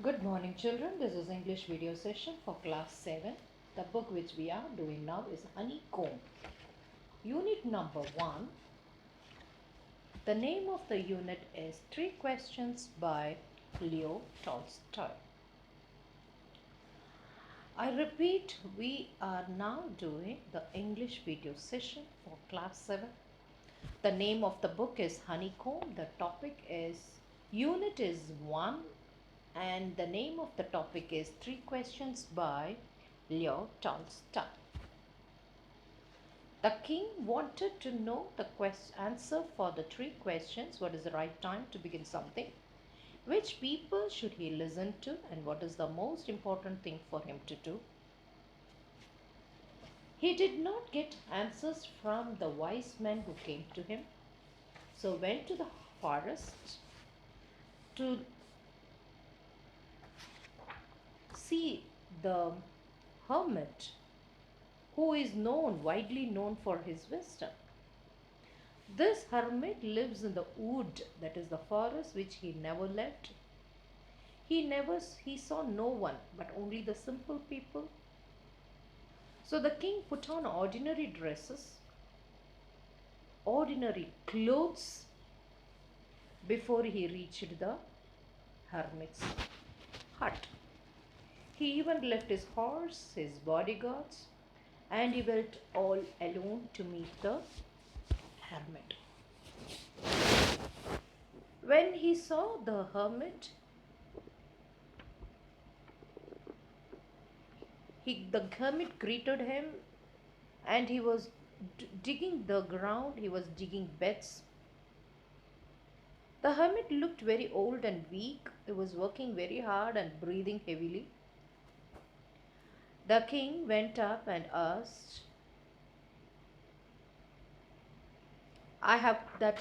Good morning, children. This is English video session for class 7. The book which we are doing now is Honeycomb. Unit number 1. The name of the unit is Three Questions by Leo Tolstoy. I repeat, we are now doing the English video session for class 7. The name of the book is Honeycomb. The topic is Unit is 1. And the name of the topic is Three Questions by Leo Tolstoy. The king wanted to know the answer for the three questions. What is the right time to begin something? Which people should he listen to? And what is the most important thing for him to do? He did not get answers from the wise men who came to him, so went to the forest to see the hermit who is widely known for his wisdom. This hermit lives in the wood, that is the forest, which he never left. He saw no one but only the simple people. So the king put on ordinary dresses, ordinary clothes before he reached the hermit's hut. He even left his horse, his bodyguards, and he went all alone to meet the hermit. When he saw the hermit, the hermit greeted him, and he was digging the ground, he was digging beds. The hermit looked very old and weak. He was working very hard and breathing heavily. The king went up and asked,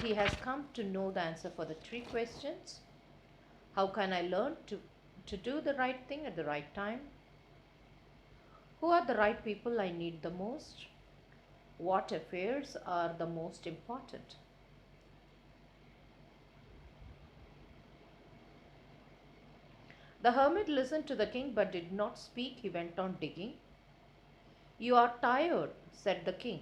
he has come to know the answer for the three questions. How can I learn to do the right thing at the right time? Who are the right people I need the most? What affairs are the most important? The hermit listened to the king but did not speak. He went on digging. You are tired, said the king.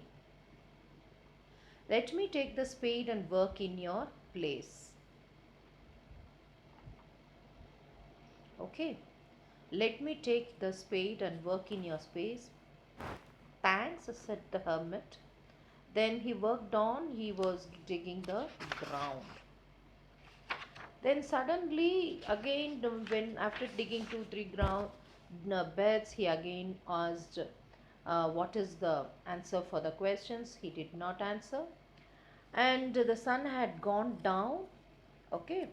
Let me take the spade and work in your place. Okay. Let me take the spade and work in your space. Thanks, said the hermit. Then he worked on. He was digging the ground. Then suddenly, again, when after digging 2-3 beds, he again asked, what is the answer for the questions? He did not answer. And the sun had gone down. Okay,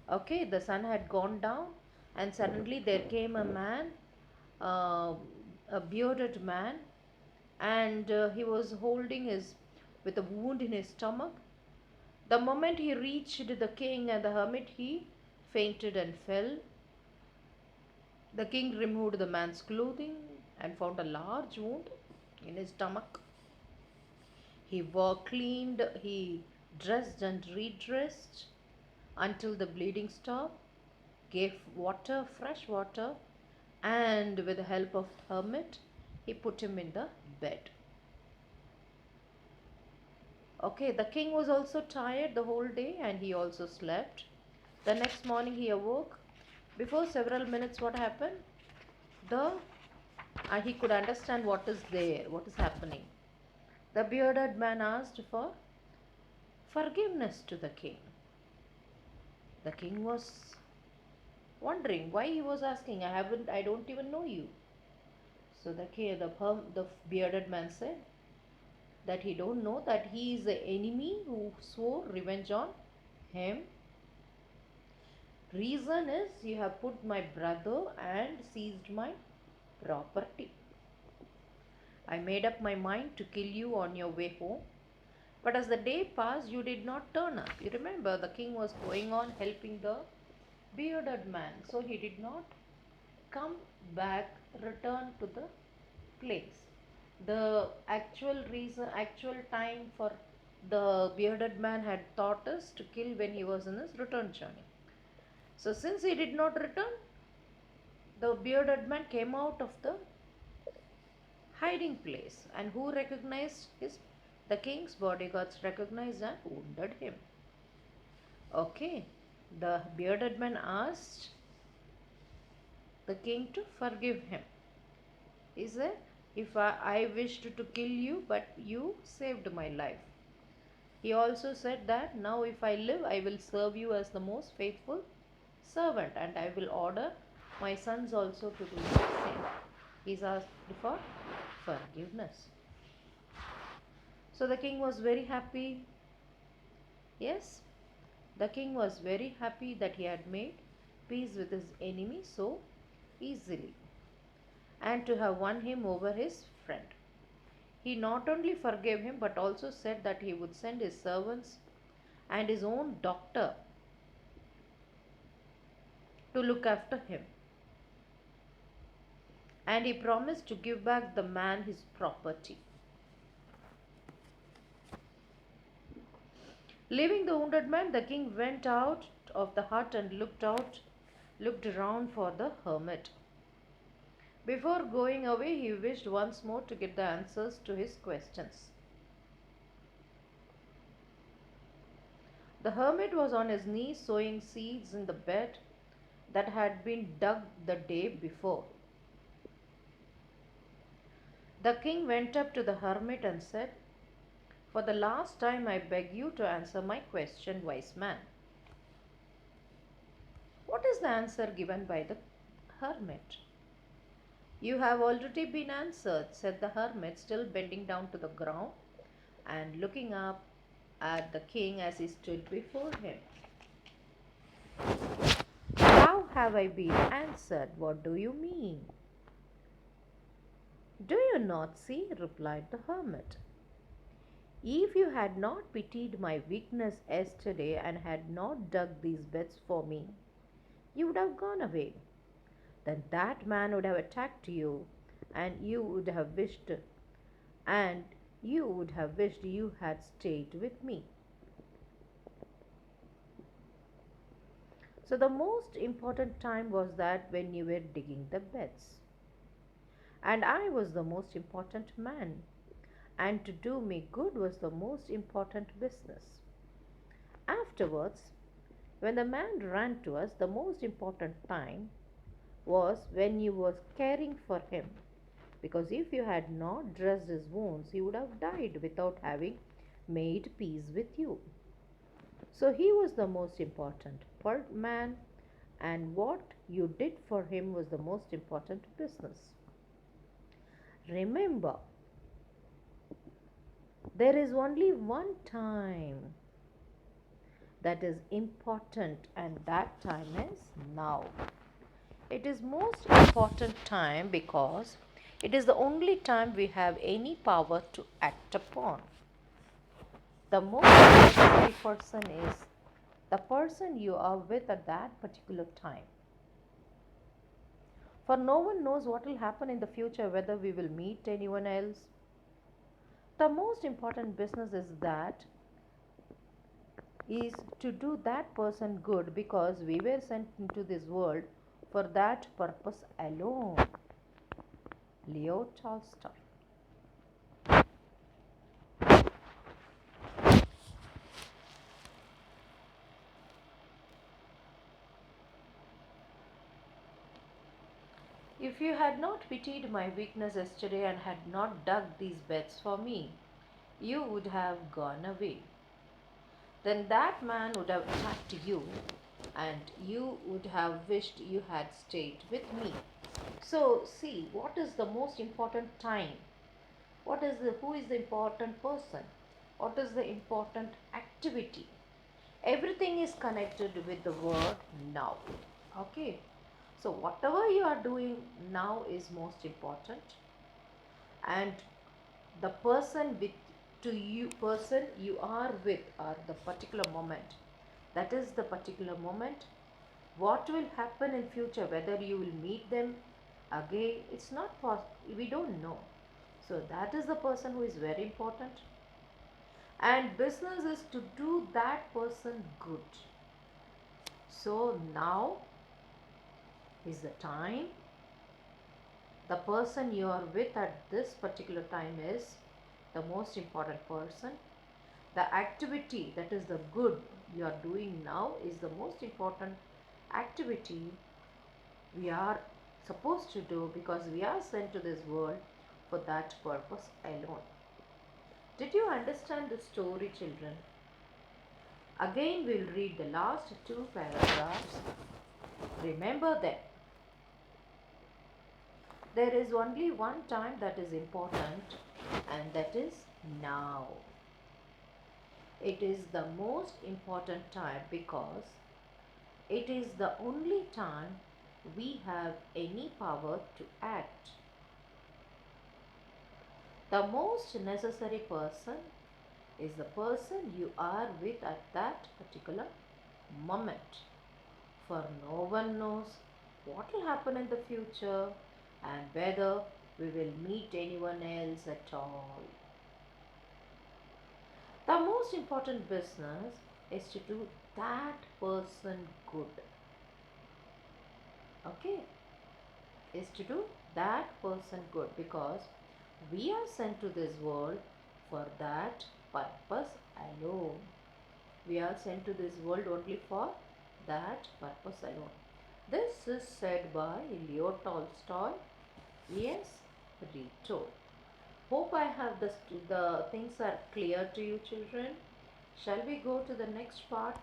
the sun had gone down, and suddenly there came a man, a bearded man, and he was holding with a wound in his stomach. The moment he reached the king and the hermit, he fainted and fell. The king removed the man's clothing and found a large wound in his stomach. He cleaned, he dressed and redressed until the bleeding stopped, gave water, fresh water, and with the help of the hermit, he put him in the bed. Okay, the king was also tired the whole day and he also slept. The next morning he awoke. Before several minutes, what happened? He could understand what is there, what is happening. The bearded man asked for forgiveness to the king. The king was wondering why he was asking. I don't even know you. So the bearded man said that he don't know that he is the enemy who swore revenge on him. Reason is you have put my brother and seized my property. I made up my mind to kill you on your way home. But as the day passed, you did not turn up. You remember the king was going on helping the bearded man. So he did not return to the place. The actual time for the bearded man had thought us to kill when he was in his return journey. So since he did not return, the bearded man came out of the hiding place, and who recognized his the king's bodyguards recognized and wounded him. Okay, the bearded man asked the king to forgive him. He said, if I wished to kill you, but you saved my life. He also said that now if I live, I will serve you as the most faithful servant, and I will order my sons also to do the same. He's asked for forgiveness. So the king was very happy. Yes, the king was very happy that he had made peace with his enemy so easily and to have won him over his friend. He not only forgave him but also said that he would send his servants and his own doctor to look after him. And he promised to give back the man his property. Leaving the wounded man, the king went out of the hut and looked around for the hermit. Before going away, he wished once more to get the answers to his questions. The hermit was on his knees sowing seeds in the bed that had been dug the day before. The king went up to the hermit and said, "For the last time I beg you to answer my question, wise man." What is the answer given by the hermit? "You have already been answered," said the hermit, still bending down to the ground and looking up at the king as he stood before him. "How have I been answered? What do you mean?" "Do you not see?" replied the hermit. "If you had not pitied my weakness yesterday and had not dug these beds for me, you would have gone away. Then that man would have attacked you, and and you would have wished you had stayed with me. So the most important time was that when you were digging the beds. And I was the most important man, and to do me good was the most important business. Afterwards, when the man ran to us, the most important time was when you was caring for him, because if you had not dressed his wounds, he would have died without having made peace with you. So he was the most important man, and what you did for him was the most important business. Remember, there is only one time that is important, and that time is now. It is most important time because it is the only time we have any power to act upon. The most necessary person is the person you are with at that particular time. For no one knows what will happen in the future, whether we will meet anyone else. The most important business is to do that person good, because we were sent into this world for that purpose alone. Leo Tolstoy. If you had not pitied my weakness yesterday and had not dug these beds for me, you would have gone away. Then that man would have attacked you, and you would have wished you had stayed with me. So, see, what is the most important time? Who is the important person? What is the important activity? Everything is connected with the word now. Okay. So whatever you are doing now is most important, and the person you are with or the particular moment, that is the particular moment. What will happen in future, whether you will meet them again, it's not possible, we don't know. So that is the person who is very important, and business is to do that person good. So now is the time. The person you are with at this particular time is the most important person. The activity, that is the good you are doing now, is the most important activity we are supposed to do, because we are sent to this world for that purpose alone. Did you understand the story, children? Again, we'll read the last two paragraphs. Remember them. There is only one time that is important, and that is now. It is the most important time because it is the only time we have any power to act. The most necessary person is the person you are with at that particular moment. For no one knows what will happen in the future and whether we will meet anyone else at all. The most important business is to do that person good. Okay? Is to do that person good, because we are sent to this world for that purpose alone. We are sent to this world only for that purpose alone. This is said by Leo Tolstoy. Yes, retold. Hope I have the things are clear to you, children. Shall we go to the next part?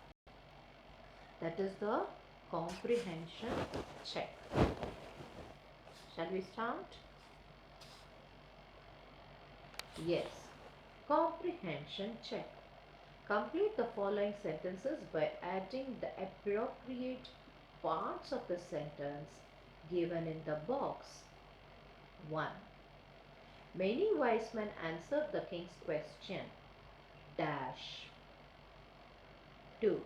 That is the comprehension check. Shall we start? Yes. Comprehension check. Complete the following sentences by adding the appropriate parts of the sentence given in the box. 1. Many wise men answered the king's question. Dash. 2.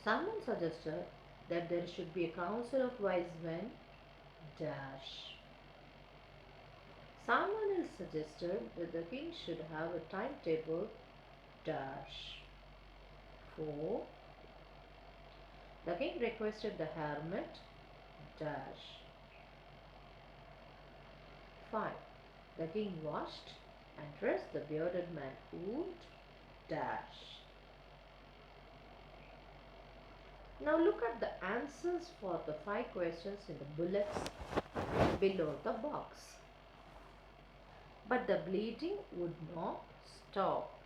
Someone suggested that there should be a council of wise men. Dash. Someone else suggested that the king should have a timetable. Dash. 4. The king requested the hermit. Dash. 5. The king washed and dressed the bearded man. Would. Dash. Now look at the answers for the 5 questions in the bullets below the box. But the bleeding would not stop.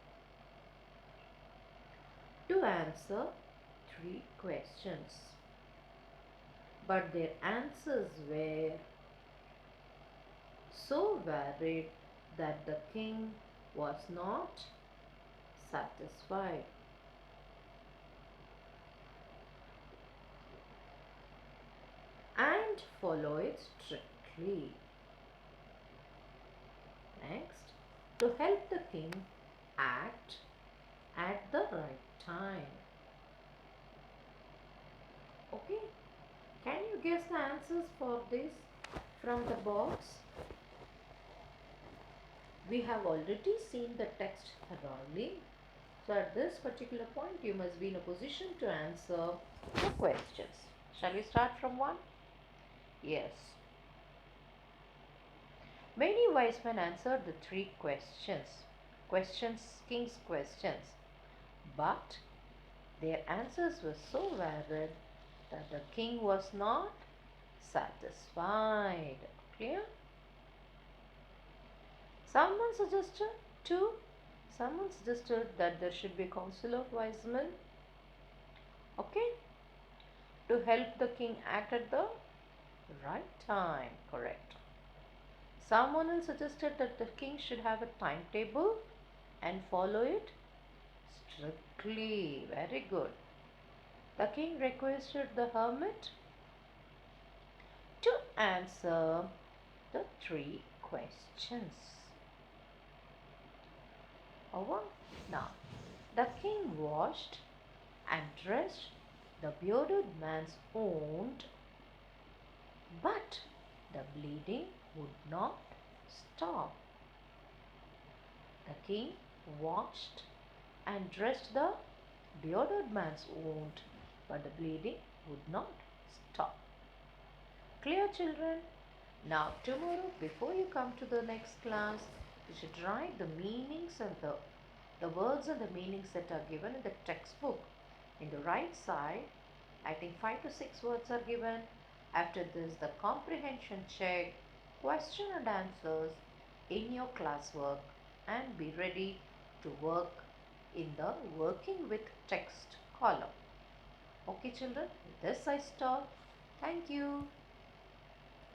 To answer 3 questions. But their answers were so varied that the king was not satisfied. And follow it strictly. Next, to help the king act at the right time. Okay, can you guess the answers for this from the box? We have already seen the text thoroughly. So at this particular point, you must be in a position to answer the questions. Shall we start from 1? Yes. Many wise men answered the 3 king's questions, but their answers were so varied that the king was not satisfied. Clear? Someone suggested 2. Someone suggested that there should be a council of wise men. Okay? To help the king act at the right time. Correct. Someone else suggested that the king should have a timetable and follow it strictly. Very good. The king requested the hermit to answer the 3 questions. Over. Now, the king washed and dressed the bearded man's wound, but the bleeding would not stop. The king washed and dressed the bearded man's wound, but the bleeding would not stop. Clear, children? Now, tomorrow, before you come to the next class, you should write the meanings and the words and the meanings that are given in the textbook. In the right side, I think 5 to 6 words are given. After this, the comprehension check, question and answers in your classwork, and be ready to work in the working with text column. Okay, children, with this I stop. Thank you.